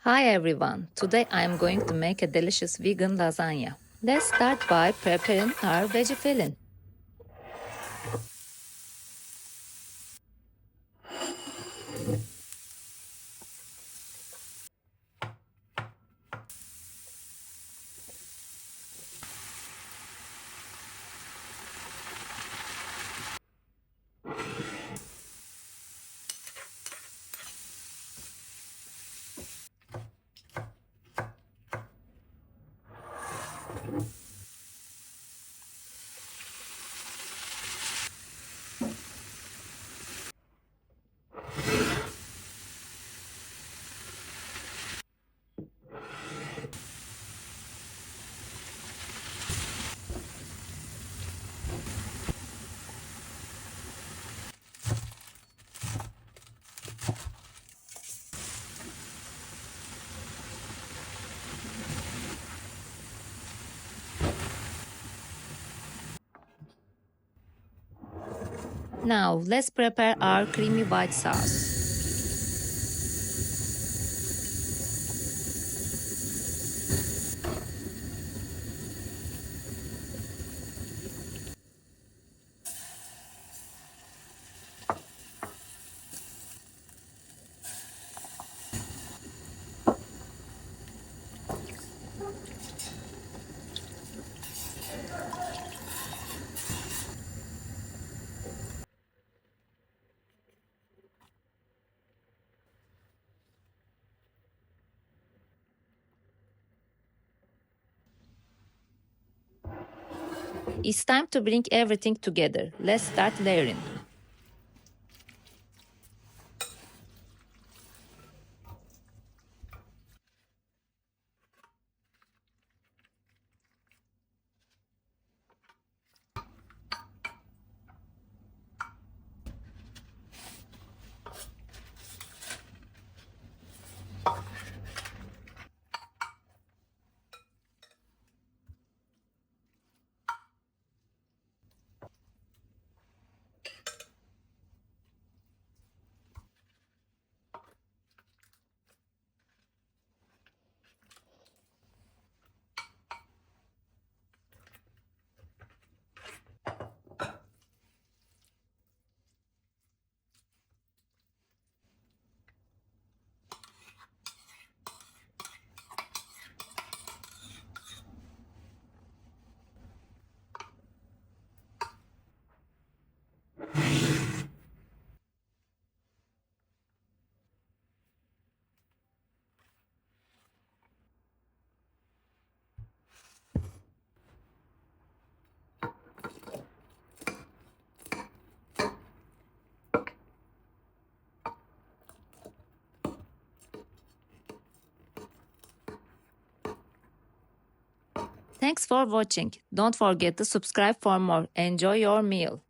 Hi everyone, today I am going to make a delicious vegan lasagna. Let's start by preparing our veggie filling. Now let's prepare our creamy white sauce. It's time to bring everything together. Let's start layering. Thanks for watching. Don't forget to subscribe for more. Enjoy your meal.